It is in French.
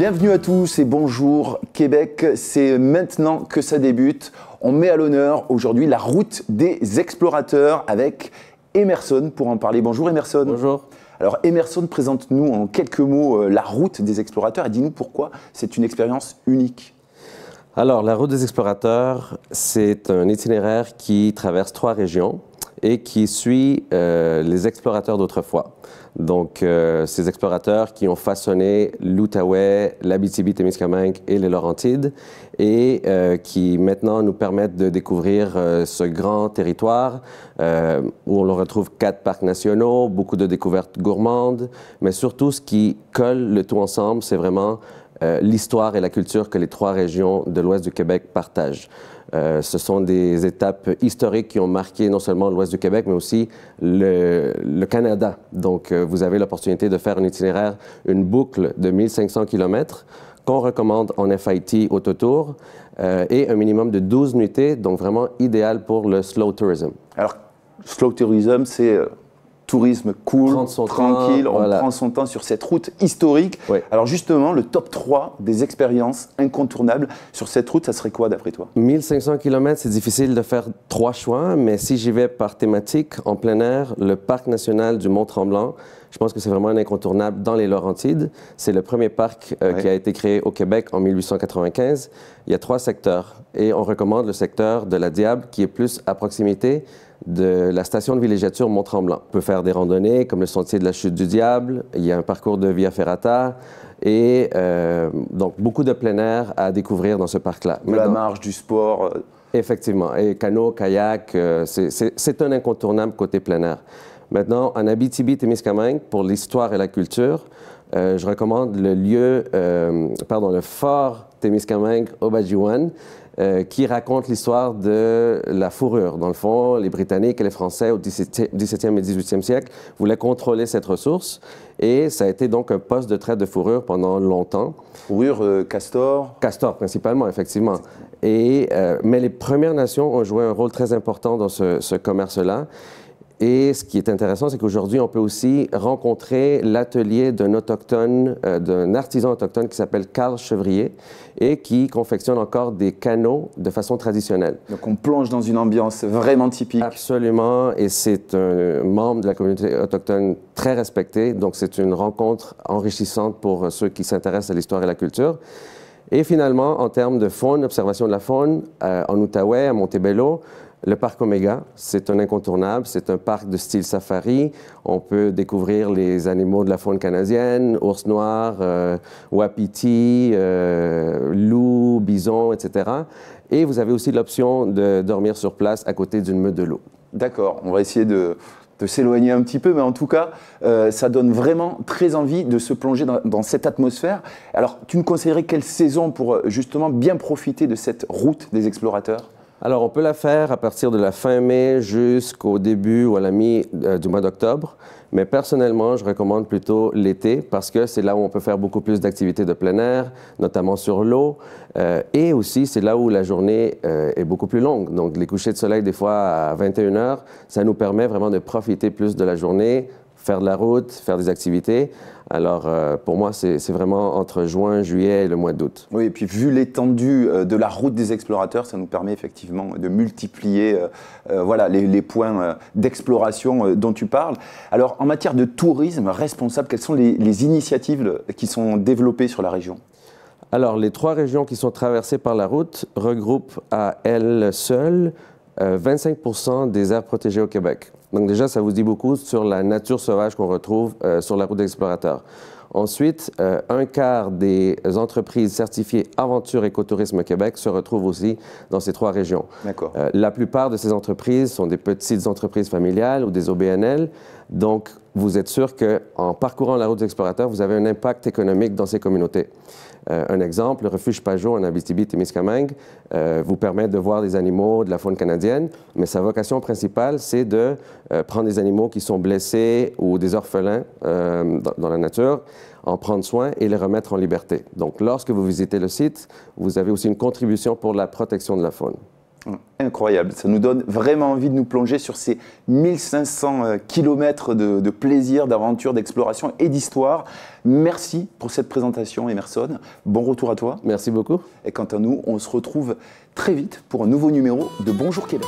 Bienvenue à tous et bonjour Québec, c'est maintenant que ça débute. On met à l'honneur aujourd'hui la route des explorateurs avec Emerson pour en parler. Bonjour Emerson. Bonjour. Alors Emerson, présente-nous en quelques mots la route des explorateurs et dis-nous pourquoi c'est une expérience unique. Alors, la route des explorateurs, c'est un itinéraire qui traverse 3 régions et qui suit les explorateurs d'autrefois. Donc, ces explorateurs qui ont façonné l'Outaouais, l'Abitibi-Témiscamingue et les Laurentides et qui maintenant nous permettent de découvrir ce grand territoire où on retrouve 4 parcs nationaux, beaucoup de découvertes gourmandes, mais surtout ce qui colle le tout ensemble, c'est vraiment l'histoire et la culture que les 3 régions de l'ouest du Québec partagent. Ce sont des étapes historiques qui ont marqué non seulement l'ouest du Québec, mais aussi le Canada. Donc, vous avez l'opportunité de faire un itinéraire, une boucle de 1500 km qu'on recommande en FIT autotour et un minimum de 12 nuitées, donc vraiment idéal pour le slow tourism. Alors, slow tourism, c'est tourisme cool, tranquille, on prend son temps sur cette route historique. Oui. Alors justement, le top 3 des expériences incontournables sur cette route, ça serait quoi d'après toi? 1500 km, c'est difficile de faire 3 choix, mais si j'y vais par thématique, en plein air, le parc national du Mont-Tremblant, je pense que c'est vraiment un incontournable dans les Laurentides. C'est le premier parc qui a été créé au Québec en 1895. Il y a 3 secteurs et on recommande le secteur de la Diable qui est plus à proximité de la station de villégiature Mont-Tremblant. On peut faire des randonnées comme le sentier de la chute du Diable, il y a un parcours de Via Ferrata et donc beaucoup de plein air à découvrir dans ce parc-là. De la marche, du sport. Effectivement, et canot, kayak, c'est un incontournable côté plein air. Maintenant, en Abitibi-Témiscamingue, pour l'histoire et la culture, je recommande le fort Témiscamingue-Obadjiwan, qui raconte l'histoire de la fourrure. Dans le fond, les Britanniques et les Français au 17e et 18e siècle voulaient contrôler cette ressource et ça a été donc un poste de traite de fourrure pendant longtemps. Fourrure, castor? Castor principalement, effectivement. Mais les Premières Nations ont joué un rôle très important dans ce commerce-là. Et ce qui est intéressant, c'est qu'aujourd'hui, on peut aussi rencontrer l'atelier d'un autochtone, d'un artisan autochtone qui s'appelle Carl Chevrier et qui confectionne encore des canots de façon traditionnelle. Donc on plonge dans une ambiance vraiment typique. Absolument, et c'est un membre de la communauté autochtone très respecté, donc c'est une rencontre enrichissante pour ceux qui s'intéressent à l'histoire et la culture. Et finalement, en termes de faune, observation de la faune, en Outaouais, à Montebello, le parc Omega, c'est un incontournable, c'est un parc de style safari. On peut découvrir les animaux de la faune canadienne, ours noirs, wapiti, loups, bisons, etc. Et vous avez aussi l'option de dormir sur place à côté d'une meute de loups. D'accord, on va essayer de s'éloigner un petit peu, mais en tout cas, ça donne vraiment très envie de se plonger dans cette atmosphère. Alors, tu nous conseillerais quelle saison pour justement bien profiter de cette route des explorateurs ? Alors, on peut la faire à partir de la fin mai jusqu'au début ou à la mi du mois d'octobre. Mais personnellement, je recommande plutôt l'été parce que c'est là où on peut faire beaucoup plus d'activités de plein air, notamment sur l'eau. Et aussi, c'est là où la journée est beaucoup plus longue. Donc, les couchers de soleil, des fois, à 21 h, ça nous permet vraiment de profiter plus de la journée, faire de la route, faire des activités. Alors, pour moi, c'est vraiment entre juin, juillet et le mois d'août. Oui, et puis vu l'étendue de la route des explorateurs, ça nous permet effectivement de multiplier voilà, les points d'exploration dont tu parles. Alors, en matière de tourisme responsable, quelles sont les initiatives qui sont développées sur la région ? Alors, les 3 régions qui sont traversées par la route regroupent à elles seules 25% des aires protégées au Québec. Donc déjà, ça vous dit beaucoup sur la nature sauvage qu'on retrouve sur la route des explorateurs. Ensuite, un quart des entreprises certifiées Aventure Écotourisme Québec se retrouvent aussi dans ces 3 régions. D'accord. La plupart de ces entreprises sont des petites entreprises familiales ou des OBNL. Donc, vous êtes sûr qu'en parcourant la route des explorateurs, vous avez un impact économique dans ces communautés. Un exemple, le refuge Pajot en Abitibi-Témiscamingue vous permet de voir des animaux de la faune canadienne, mais sa vocation principale, c'est de prendre des animaux qui sont blessés ou des orphelins dans la nature, en prendre soin et les remettre en liberté. Donc, lorsque vous visitez le site, vous avez aussi une contribution pour la protection de la faune. Incroyable, ça nous donne vraiment envie de nous plonger sur ces 1500 kilomètres de plaisir, d'aventure, d'exploration et d'histoire. Merci pour cette présentation, Emerson. Bon retour à toi. Merci beaucoup. Et quant à nous, on se retrouve très vite pour un nouveau numéro de Bonjour Québec.